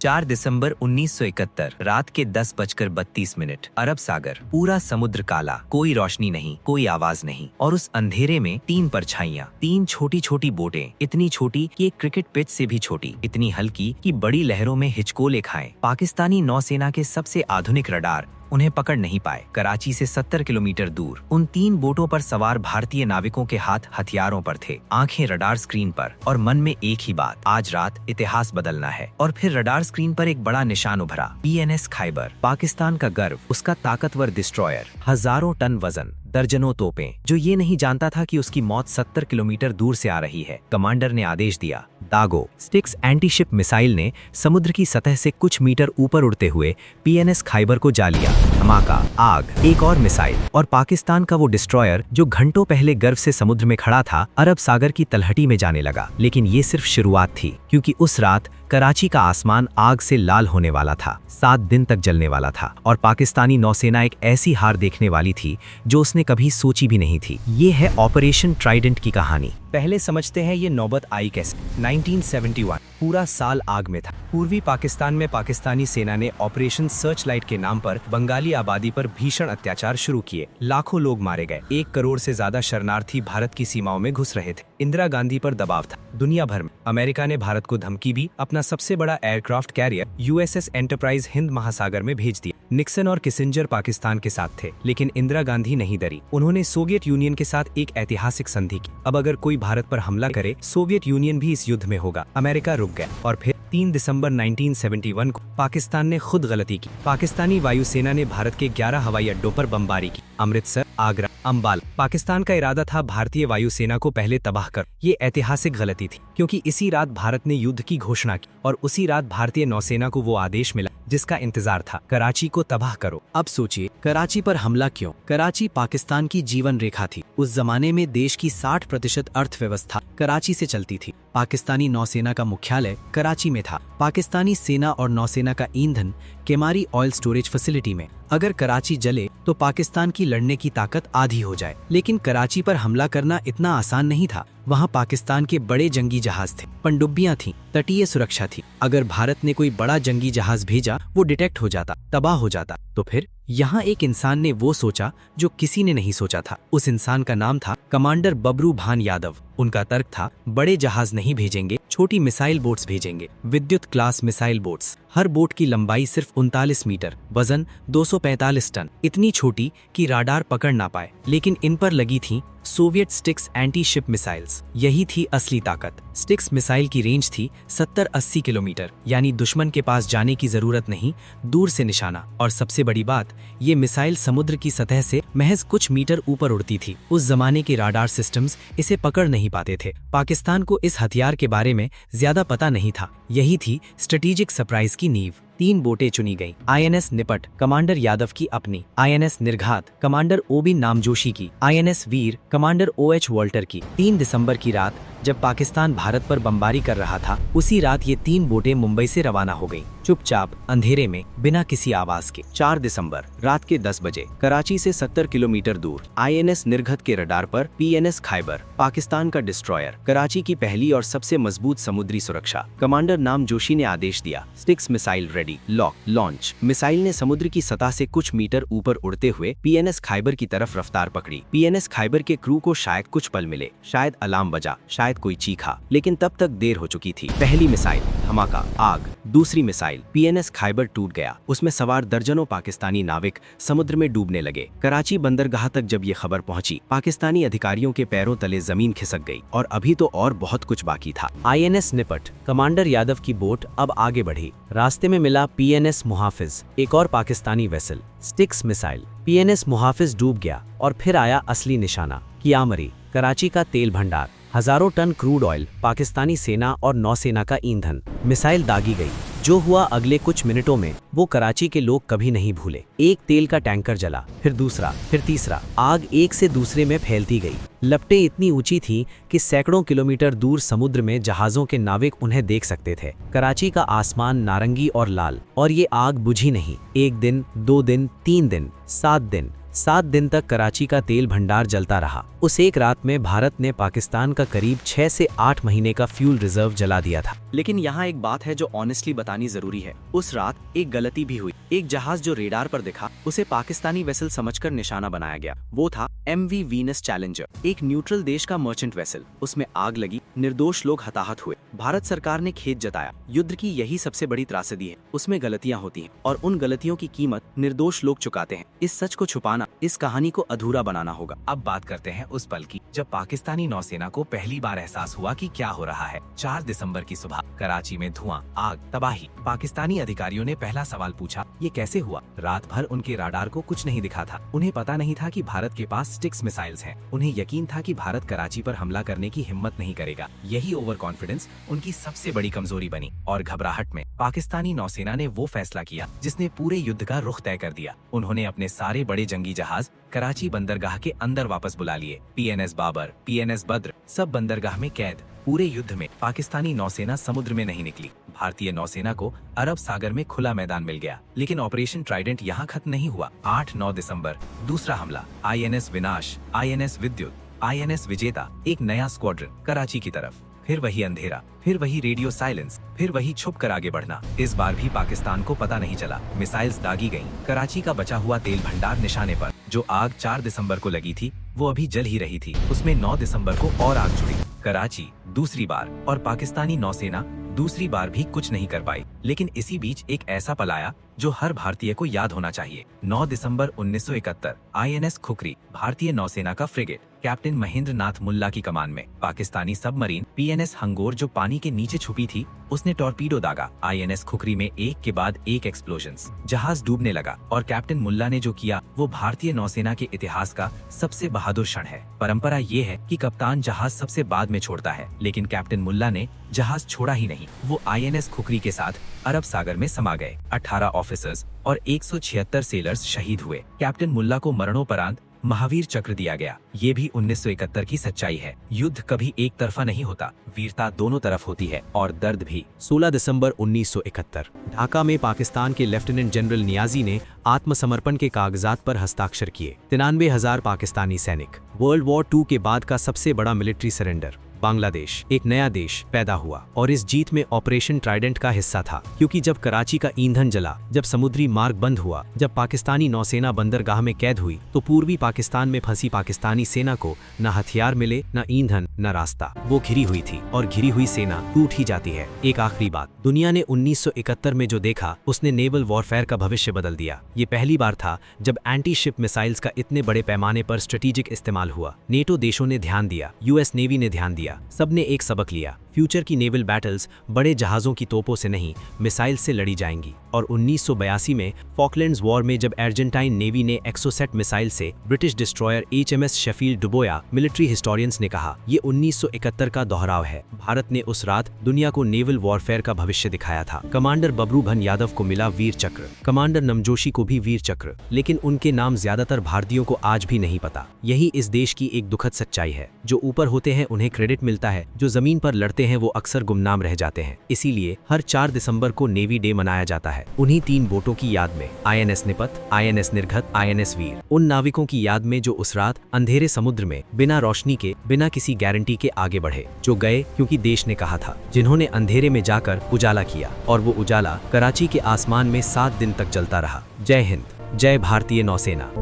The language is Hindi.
4 दिसंबर 1971 रात के 10:32 अरब सागर, पूरा समुद्र काला, कोई रोशनी नहीं, कोई आवाज नहीं, और उस अंधेरे में 3 परछाइयां, 3 छोटी छोटी बोटें, इतनी छोटी कि एक क्रिकेट पिच से भी छोटी, इतनी हल्की कि बड़ी लहरों में हिचकोले खाएं। पाकिस्तानी नौसेना के सबसे आधुनिक रडार उन्हें पकड़ नहीं पाए। कराची से 70 किलोमीटर दूर उन 3 बोटों पर सवार भारतीय नाविकों के हाथ हथियारों पर थे, आंखें रडार स्क्रीन पर, और मन में एक ही बात, आज रात इतिहास बदलना है। और फिर रडार स्क्रीन पर एक बड़ा निशान उभरा, PNS खैबर, पाकिस्तान का गर्व, उसका ताकतवर डिस्ट्रॉयर, हजारों टन वजन, दर्जनों तोपें, जो ये नहीं जानता था कि उसकी मौत 70 किलोमीटर दूर से आ रही है। कमांडर ने आदेश दिया, दागो। स्टिक्स एंटीशिप मिसाइल ने समुद्र की सतह से कुछ मीटर ऊपर उड़ते हुए PNS खैबर को जा लिया। धमाका, आग, एक और मिसाइल, और पाकिस्तान का वो डिस्ट्रॉयर जो घंटों पहले गर्व से समुद्र में खड़ा था, अरब सागर की तलहटी में जाने लगा। लेकिन ये सिर्फ शुरुआत थी, क्योंकि उस रात कराची का आसमान आग से लाल होने वाला था, 7 दिन तक जलने वाला था, और पाकिस्तानी नौसेना एक ऐसी हार देखने वाली थी जो उसने कभी सोची भी नहीं थी। ये है ऑपरेशन ट्राइडेंट की कहानी। पहले समझते हैं ये नौबत आई कैसे। 1971, पूरा साल आग में था। पूर्वी पाकिस्तान में पाकिस्तानी सेना ने ऑपरेशन सर्च लाइट के नाम पर बंगाली आबादी पर भीषण अत्याचार शुरू किए। लाखों लोग मारे गए। 1 करोड़ से ज्यादा शरणार्थी भारत की सीमाओं में घुस रहे थे। इंदिरा गांधी पर दबाव था दुनिया भर में। अमेरिका ने भारत को धमकी दी, अपना सबसे बड़ा aircraft carrier USS enterprise Hind महासागर में भेज दिया। निक्सन और किसिंजर पाकिस्तान के साथ थे, लेकिन इंदिरा गांधी नहीं डरी। उन्होंने सोवियत यूनियन के साथ एक ऐतिहासिक संधि की। अब अगर कोई भारत पर हमला करे, सोवियत यूनियन भी इस युद्ध में होगा। अमेरिका रुक गया, और फिर 3 दिसंबर 1971 को पाकिस्तान ने खुद गलती की। पाकिस्तानी वायुसेना ने भारत के 11 हवाई अड्डों पर बमबारी की। अमृतसर, आगरा, अंबाला। पाकिस्तान का इरादा था भारतीय वायुसेना को पहले तबाह कर। ये ऐतिहासिक गलती थी, क्योंकि इसी रात भारत ने युद्ध की घोषणा की, और उसी रात भारतीय नौसेना को वो आदेश मिला जिसका इंतजार था, कराची को तबाह करो। अब सोचिए, कराची पर हमला क्यों? कराची पाकिस्तान की जीवन रेखा थी। उस जमाने में देश की 60% अर्थव्यवस्था कराची से चलती थी। पाकिस्तानी नौसेना का मुख्यालय कराची में था। पाकिस्तानी सेना और नौसेना का ईंधन केमारी ऑयल स्टोरेज फैसिलिटी में। अगर कराची जले तो पाकिस्तान की लड़ने की ताकत आधी हो जाए। लेकिन कराची पर हमला करना इतना आसान नहीं था। वहाँ पाकिस्तान के बड़े जंगी जहाज थे, पनडुब्बियां थीं, तटीय सुरक्षा थी। अगर भारत ने कोई बड़ा जंगी जहाज भेजा, वो डिटेक्ट हो जाता, तबाह हो जाता। तो फिर यहाँ एक इंसान ने वो सोचा जो किसी ने नहीं सोचा था। उस इंसान का नाम था कमांडर बबरू भान यादव। उनका तर्क था, बड़े जहाज नहीं भेजेंगे, छोटी मिसाइल बोट्स भेजेंगे, विद्युत क्लास मिसाइल बोट्स। हर बोट की लंबाई सिर्फ 39 मीटर, वजन 245 टन, इतनी छोटी कि राडार पकड़ ना पाए। लेकिन इन पर लगी थी Soviet sticks anti ship missiles. यही थी असली ताकत। स्टिक्स मिसाइल की रेंज थी 70-80 किलोमीटर, यानी दुश्मन के पास जाने की जरूरत नहीं, दूर से निशाना। और सबसे बड़ी बात, ये मिसाइल समुद्र की सतह से महज कुछ मीटर ऊपर उड़ती थी। उस जमाने के राडार सिस्टम्स इसे पकड़ नहीं पाते थे। पाकिस्तान को इस हथियार के बारे में ज्यादा पता नहीं था। यही थी स्ट्रेटेजिक सरप्राइज की नींव। 3 बोटें चुनी गईं। INS निपट, कमांडर यादव की अपनी। INS निर्घात, कमांडर OB नामजोशी की। INS वीर, कमांडर OH वॉल्टर की। 3 दिसंबर की रात जब पाकिस्तान भारत पर बमबारी कर रहा था, उसी रात ये 3 बोटें मुंबई से रवाना हो गईं, चुपचाप, अंधेरे में, बिना किसी आवाज के। 4 दिसंबर रात के 10 बजे कराची से 70 किलोमीटर दूर INS निर्घत के रडार पर PNS खैबर, पाकिस्तान का डिस्ट्रॉयर, कराची की पहली और सबसे मजबूत समुद्री सुरक्षा। कमांडर नामजोशी ने आदेश दिया, sticks missile ready, lock, launch. Missile ने समुद्र की सतह से कुछ मीटर ऊपर उड़ते हुए PNS खैबर की तरफ रफ्तार पकड़ी। PNS खैबर के क्रू को शायद कुछ पल मिले, शायद अलार्म बजा, शायद कोई चीखा, लेकिन तब तक देर हो चुकी थी। पहली मिसाइल, धमाका, आग। दूसरी मिसाइल, PNS खैबर टूट गया। उसमें सवार दर्जनों पाकिस्तानी नाविक समुद्र में डूबने लगे। कराची बंदरगाह तक जब ये खबर पहुंची, पाकिस्तानी अधिकारियों के पैरों तले जमीन खिसक गई। और अभी तो और बहुत कुछ बाकी था। INS निपट, कमांडर यादव की बोट अब आगे बढ़ी। रास्ते में मिला PNS मुहाफिज, एक और Pakistani vessel. Sticks missile, PNS मुहाफिज डूब गया, और फिर आया असली निशाना, कियामरी, कराची का तेल भंडार, हजारों टन क्रूड ऑयल, पाकिस्तानी सेना और नौसेना का ईंधन। मिसाइल दागी गई। जो हुआ अगले कुछ मिनटों में, वो कराची के लोग कभी नहीं भूले। एक तेल का टैंकर जला, फिर दूसरा, फिर तीसरा। आग एक से दूसरे में फैलती गई। लपटें इतनी ऊंची थीं कि सैकड़ों किलोमीटर दूर समुद्र में जहाजों के नाविक उन्हें देख सकते थे। कराची का आसमान नारंगी और लाल, और ये आग बुझी नहीं। 1 दिन, 2 दिन, 3 दिन, 7 दिन, 7 दिन तक कराची का तेल भंडार जलता रहा। उस एक रात में भारत ने पाकिस्तान का करीब 6 से 8 महीने का फ्यूल रिजर्व जला दिया था। लेकिन यहाँ एक बात है जो ऑनेस्टली बतानी जरूरी है। उस रात एक गलती भी हुई। एक जहाज जो रेडार पर दिखा उसे पाकिस्तानी वेसल समझकर निशाना बनाया गया। वो था MV वीनस चैलेंजर, एक न्यूट्रल देश का मर्चेंट वेसल। उसमें आग लगी, निर्दोष लोग हताहत हुए। भारत सरकार ने खेद जताया। युद्ध की यही सबसे बड़ी त्रासदी है, उसमें गलतियां होती हैं और उन गलतियों की कीमत निर्दोष लोग चुकाते हैं। इस सच को छुपाना, इस कहानी को अधूरा बनाना होगा। अब बात करते हैं उस पल की जब पाकिस्तानी नौसेना को पहली बार एहसास हुआ कि क्या हो रहा है। 4 दिसंबर की सुबह कराची में धुआं, आग, तबाही। पाकिस्तानी अधिकारियों ने पहला सवाल पूछा, ये कैसे हुआ? रात भर उनके राडार को कुछ नहीं दिखा था। उन्हें पता नहीं था कि भारत के पास स्टिक्स मिसाइल्स हैं। उन्हें यकीन था कि भारत कराची पर हमला करने की हिम्मत नहीं करेगा। यही ओवर कॉन्फिडेंस उनकी सबसे बड़ी कमजोरी बनी और घबराहट में पाकिस्तानी नौसेना ने वो फैसला किया जिसने पूरे युद्ध का रुख तय कर दिया। उन्होंने अपने सारे बड़े जंगी जहाज कराची बंदरगाह के अंदर वापस बुला लिए। PNS बाबर, PNS बद्र सब बंदरगाह में कैद। पूरे युद्ध में पाकिस्तानी नौसेना समुद्र में नहीं निकली। भारतीय नौसेना को अरब सागर में खुला मैदान मिल गया। लेकिन ऑपरेशन ट्राइडेंट यहाँ खत्म नहीं हुआ। 8-9 दिसंबर दूसरा हमला, INS विनाश, INS विद्युत, INS विजेता, एक नया स्क्वाड्रन कराची की तरफ। फिर वही अंधेरा, फिर वही रेडियो साइलेंस, फिर वही छुप कर आगे बढ़ना। इस बार भी पाकिस्तान को पता नहीं चला। मिसाइल्स दागी गईं। कराची का बचा हुआ तेल भंडार निशाने पर। जो आग 4 दिसंबर को लगी थी वो अभी जल ही रही थी। उसमें 9 दिसंबर को और आग जुड़ी। कराची दूसरी बार और पाकिस्तानी नौसेना दूसरी बार भी कुछ नहीं कर पाई। लेकिन इसी बीच एक ऐसा पल आया जो हर भारतीय को याद होना चाहिए। 9 दिसंबर 1971 INS खुखरी, भारतीय नौसेना का फ्रिगेट, कैप्टन महेंद्र नाथ मुल्ला की कमान में। पाकिस्तानी सबमरीन PNS हंगोर जो पानी के नीचे छुपी थी उसने टॉर्पीडो दागा। INS खुखरी में एक के बाद एक एक्सप्लोजन्स। जहाज डूबने लगा और कैप्टन मुल्ला ने जो किया वो भारतीय नौसेना के इतिहास का सबसे बहादुर क्षण है। परंपरा ये है कि कप्तान जहाज सबसे बाद में छोड़ता है, लेकिन कैप्टन मुल्ला ने जहाज छोड़ा ही नहीं। वो INS खुखरी के साथ अरब सागर में समा गए। 18 ऑफिसर्स और 176 सेलर्स शहीद हुए। कैप्टन मुल्ला को मरणोपरांत महावीर चक्र दिया गया। ये भी 1971 की सच्चाई है। युद्ध कभी एक तरफा नहीं होता, वीरता दोनों तरफ होती है और दर्द भी। 16 दिसंबर 1971 ढाका में पाकिस्तान के लेफ्टिनेंट जनरल नियाजी ने आत्मसमर्पण के कागजात पर हस्ताक्षर किए। 93,000 पाकिस्तानी सैनिक। वर्ल्ड वॉर 2 के बाद का सबसे बड़ा मिलिट्री सरेंडर। बांग्लादेश एक नया देश पैदा हुआ और इस जीत में ऑपरेशन ट्राइडेंट का हिस्सा था। क्योंकि जब कराची का ईंधन जला, जब समुद्री मार्ग बंद हुआ, जब पाकिस्तानी नौसेना बंदरगाह में कैद हुई, तो पूर्वी पाकिस्तान में फंसी पाकिस्तानी सेना को न हथियार मिले, न ईंधन, न रास्ता। वो घिरी हुई थी और घिरी हुई सेना टूट ही जाती है। एक आखिरी बात, दुनिया ने 1971 में जो देखा उसने नेवल वॉरफेयर का भविष्य बदल दिया। ये पहली बार था जब एंटी शिप मिसाइल्स का इतने बड़े पैमाने पर स्ट्रेटेजिक इस्तेमाल हुआ। नेटो देशों ने ध्यान दिया, US नेवी ने ध्यान दिया। सबने एक सबक लिया, फ्यूचर की नेवल बैटल्स बड़े जहाजों की तोपों से नहीं, मिसाइल से लड़ी जाएंगी। और 1982 में फॉकलैंड्स वॉर में जब अर्जेंटाइन नेवी ने एक्सोसेट मिसाइल से ब्रिटिश डिस्ट्रॉयर HMS शेफील्ड डुबोया, मिलिट्री हिस्टोरियंस ने कहा ये 1971 का दोहराव है। भारत ने उस रात दुनिया को नेवल वॉरफेयर का भविष्य दिखाया था। कमांडर बबरूभन यादव को मिला वीर चक्र, कमांडर नमजोशी को भी वीर चक्र, लेकिन उनके नाम ज्यादातर भारतीयों को आज भी नहीं पता। यही इस देश की एक दुखद सच्चाई है। जो ऊपर होते हैं उन्हें क्रेडिट मिलता है, जो जमीन पर लड़ते हैं वो अक्सर गुमनाम रह जाते हैं। इसीलिए हर 4 दिसंबर को नेवी डे मनाया जाता है। उन्हीं 3 बोटों की याद में, INS निपत, INS निर्घत, INS वीर। उन नाविकों की याद में जो उस रात अंधेरे समुद्र में बिना रोशनी के, बिना किसी गारंटी के आगे बढ़े, जो गए क्योंकि देश ने कहा था, जिन्होंने अंधेरे में जाकर उजाला किया और वो उजाला कराची के आसमान में 7 दिन तक जलता रहा। जय हिंद, जय भारतीय नौसेना।